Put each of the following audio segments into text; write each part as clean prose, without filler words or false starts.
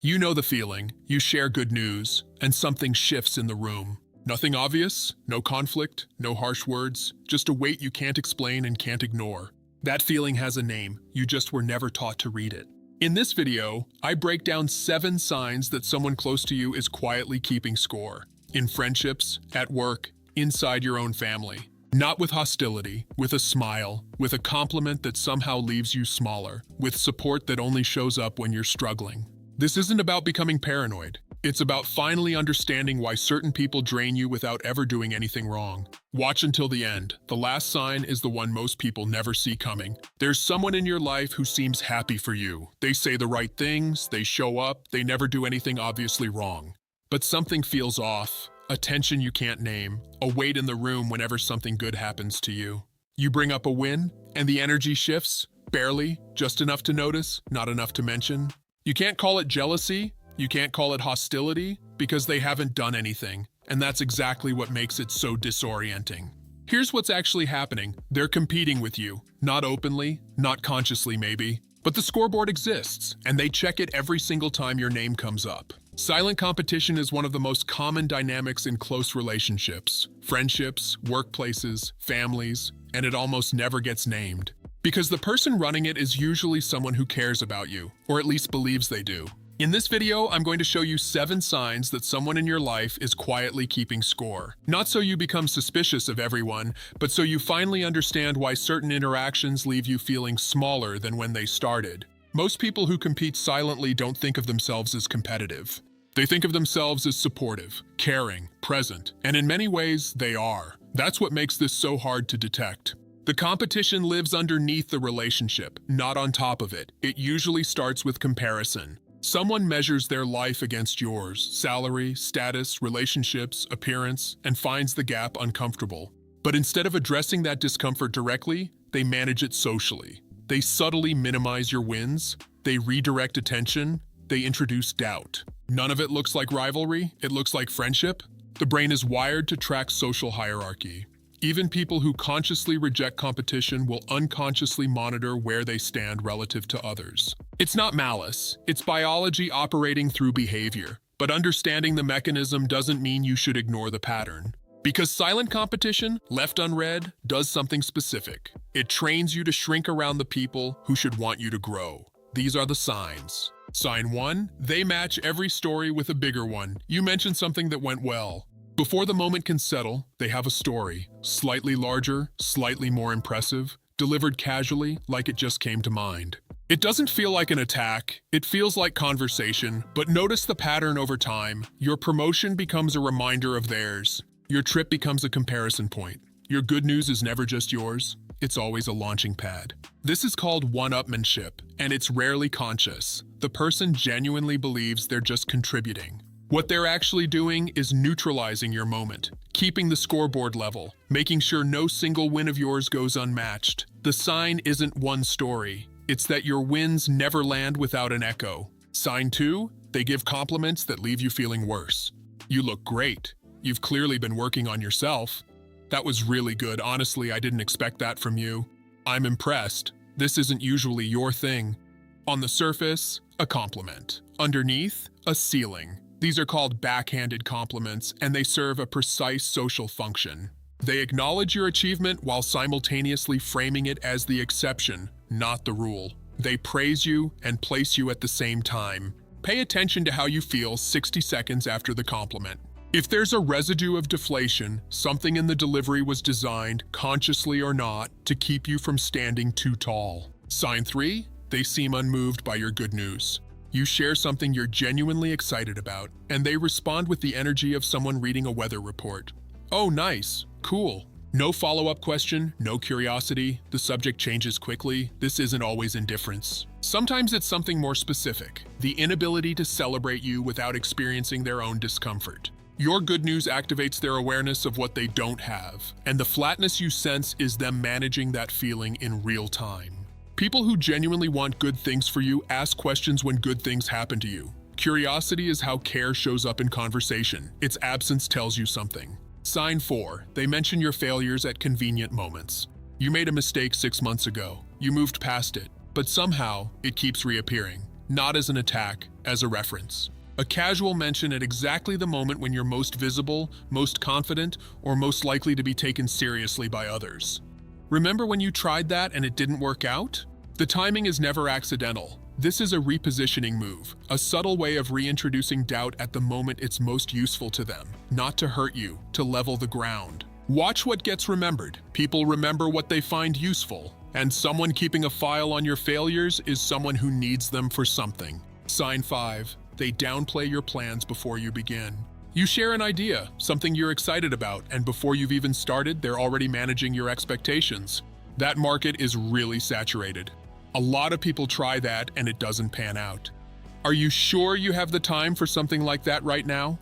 You know the feeling. You share good news, and something shifts in the room. Nothing obvious, no conflict, no harsh words, just a weight you can't explain and can't ignore. That feeling has a name, you just were never taught to read it. In this video, I break down 7 signs that someone close to you is quietly keeping score. In friendships, at work, inside your own family. Not with hostility, with a smile, with a compliment that somehow leaves you smaller, with support that only shows up when you're struggling. This isn't about becoming paranoid. It's about finally understanding why certain people drain you without ever doing anything wrong. Watch until the end. The last sign is the one most people never see coming. There's someone in your life who seems happy for you. They say the right things, they show up, they never do anything obviously wrong. But something feels off. A tension you can't name, a weight in the room whenever something good happens to you. You bring up a win, and the energy shifts, barely, just enough to notice, not enough to mention. You can't call it jealousy, you can't call it hostility, because they haven't done anything, and that's exactly what makes it so disorienting. Here's what's actually happening. They're competing with you, not openly, not consciously maybe, but the scoreboard exists, and they check it every single time your name comes up. Silent competition is one of the most common dynamics in close relationships, friendships, workplaces, families, and it almost never gets named. Because the person running it is usually someone who cares about you, or at least believes they do. In this video, I'm going to show you 7 signs that someone in your life is quietly keeping score. Not so you become suspicious of everyone, but so you finally understand why certain interactions leave you feeling smaller than when they started. Most people who compete silently don't think of themselves as competitive. They think of themselves as supportive, caring, present, and in many ways, they are. That's what makes this so hard to detect. The competition lives underneath the relationship, not on top of it. It usually starts with comparison. Someone measures their life against yours, salary, status, relationships, appearance, and finds the gap uncomfortable. But instead of addressing that discomfort directly, they manage it socially. They subtly minimize your wins, they redirect attention, they introduce doubt. None of it looks like rivalry, it looks like friendship. The brain is wired to track social hierarchy. Even people who consciously reject competition will unconsciously monitor where they stand relative to others. It's not malice, it's biology operating through behavior. But understanding the mechanism doesn't mean you should ignore the pattern. Because silent competition, left unread, does something specific. It trains you to shrink around the people who should want you to grow. These are the signs. Sign 1, they match every story with a bigger one. You mention something that went well. Before the moment can settle, they have a story. Slightly larger, slightly more impressive, delivered casually, like it just came to mind. It doesn't feel like an attack, it feels like conversation, but notice the pattern over time. Your promotion becomes a reminder of theirs. Your trip becomes a comparison point. Your good news is never just yours, it's always a launching pad. This is called one-upmanship, and it's rarely conscious. The person genuinely believes they're just contributing. What they're actually doing is neutralizing your moment, keeping the scoreboard level, making sure no single win of yours goes unmatched. The sign isn't one story, it's that your wins never land without an echo. Sign 2, they give compliments that leave you feeling worse. You look great. You've clearly been working on yourself. That was really good. Honestly, I didn't expect that from you. I'm impressed. This isn't usually your thing. On the surface, a compliment. Underneath, a ceiling. These are called backhanded compliments, and they serve a precise social function. They acknowledge your achievement while simultaneously framing it as the exception, not the rule. They praise you and place you at the same time. Pay attention to how you feel 60 seconds after the compliment. If there's a residue of deflation, something in the delivery was designed, consciously or not, to keep you from standing too tall. Sign 3, they seem unmoved by your good news. You share something you're genuinely excited about, and they respond with the energy of someone reading a weather report. Oh, nice, cool. No follow-up question, no curiosity, the subject changes quickly. This isn't always indifference. Sometimes it's something more specific, the inability to celebrate you without experiencing their own discomfort. Your good news activates their awareness of what they don't have, and the flatness you sense is them managing that feeling in real time. People who genuinely want good things for you ask questions when good things happen to you. Curiosity is how care shows up in conversation. Its absence tells you something. Sign 4, they mention your failures at convenient moments. You made a mistake 6 months ago. You moved past it, but somehow it keeps reappearing. not as an attack, as a reference. A casual mention at exactly the moment when you're most visible, most confident, or most likely to be taken seriously by others. Remember when you tried that and it didn't work out? The timing is never accidental. This is a repositioning move, a subtle way of reintroducing doubt at the moment it's most useful to them, not to hurt you, to level the ground. Watch what gets remembered. People remember what they find useful, and someone keeping a file on your failures is someone who needs them for something. Sign 5. They downplay your plans before you begin. You share an idea, something you're excited about, and before you've even started, they're already managing your expectations. That market is really saturated. A lot of people try that and it doesn't pan out. Are you sure you have the time for something like that right now?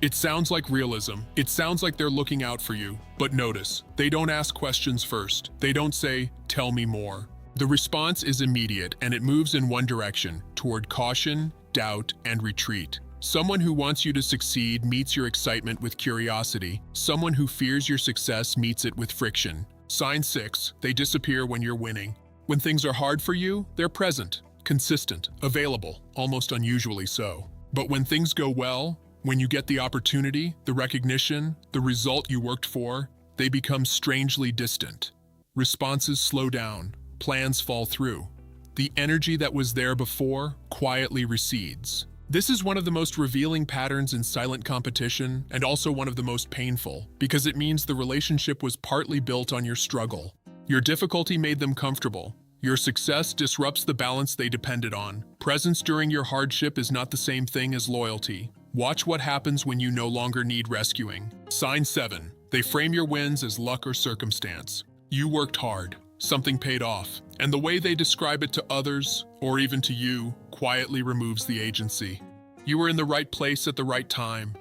It sounds like realism. It sounds like they're looking out for you. But notice, they don't ask questions first. They don't say, "Tell me more." The response is immediate and it moves in one direction, toward caution, doubt, and retreat. Someone who wants you to succeed meets your excitement with curiosity. Someone who fears your success meets it with friction. Sign 6, they disappear when you're winning. When things are hard for you, they're present, consistent, available, almost unusually so. But when things go well, when you get the opportunity, the recognition, the result you worked for, they become strangely distant. Responses slow down, plans fall through. The energy that was there before quietly recedes. This is one of the most revealing patterns in silent competition, and also one of the most painful, because it means the relationship was partly built on your struggle. Your difficulty made them comfortable. Your success disrupts the balance they depended on. Presence during your hardship is not the same thing as loyalty. Watch what happens when you no longer need rescuing. Sign 7. They frame your wins as luck or circumstance. You worked hard. Something paid off. And the way they describe it to others, or even to you, quietly removes the agency. You were in the right place at the right time.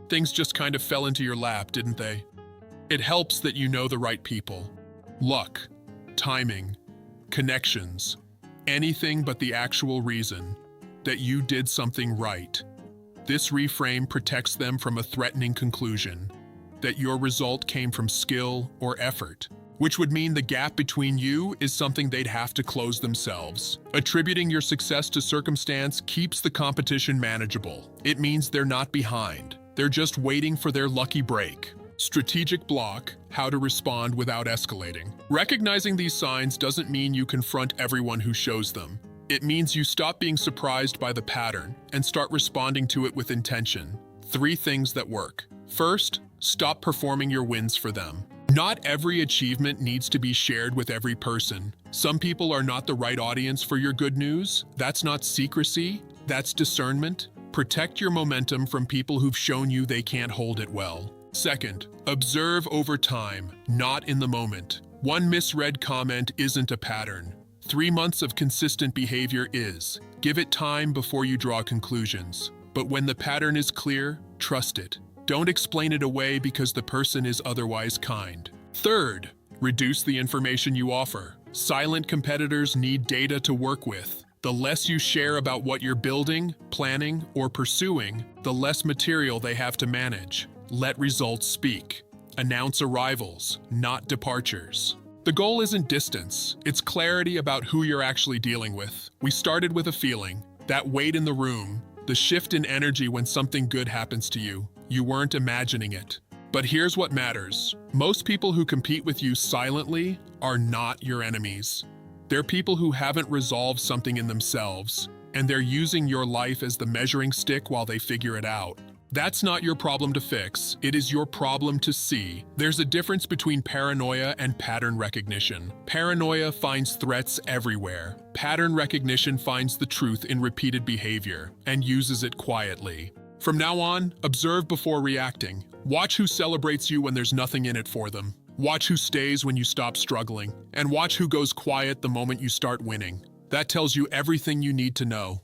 Things just kind of fell into your lap, didn't they? It helps that you know the right people. Luck, timing, connections, anything but the actual reason that you did something right. This reframe protects them from a threatening conclusion, that your result came from skill or effort, which would mean the gap between you is something they'd have to close themselves. Attributing your success to circumstance keeps the competition manageable. It means they're not behind. They're just waiting for their lucky break. Strategic block, how to respond without escalating. Recognizing these signs doesn't mean you confront everyone who shows them. It means you stop being surprised by the pattern and start responding to it with intention. 3 things that work. First, stop performing your wins for them. Not every achievement needs to be shared with every person. Some people are not the right audience for your good news. That's not secrecy, that's discernment. Protect your momentum from people who've shown you they can't hold it well. Second, observe over time, not in the moment. One misread comment isn't a pattern. 3 months of consistent behavior is. Give it time before you draw conclusions. But when the pattern is clear, trust it. Don't explain it away because the person is otherwise kind. Third, reduce the information you offer. Silent competitors need data to work with. The less you share about what you're building, planning, or pursuing, the less material they have to manage. Let results speak. Announce arrivals, not departures. The goal isn't distance, it's clarity about who you're actually dealing with. We started with a feeling, that weight in the room, the shift in energy when something good happens to you. You weren't imagining it. But here's what matters. Most people who compete with you silently are not your enemies. They're people who haven't resolved something in themselves, and they're using your life as the measuring stick while they figure it out. That's not your problem to fix, it is your problem to see. There's a difference between paranoia and pattern recognition. Paranoia finds threats everywhere. Pattern recognition finds the truth in repeated behavior and uses it quietly. From now on, observe before reacting. Watch who celebrates you when there's nothing in it for them. Watch who stays when you stop struggling. And watch who goes quiet the moment you start winning. That tells you everything you need to know.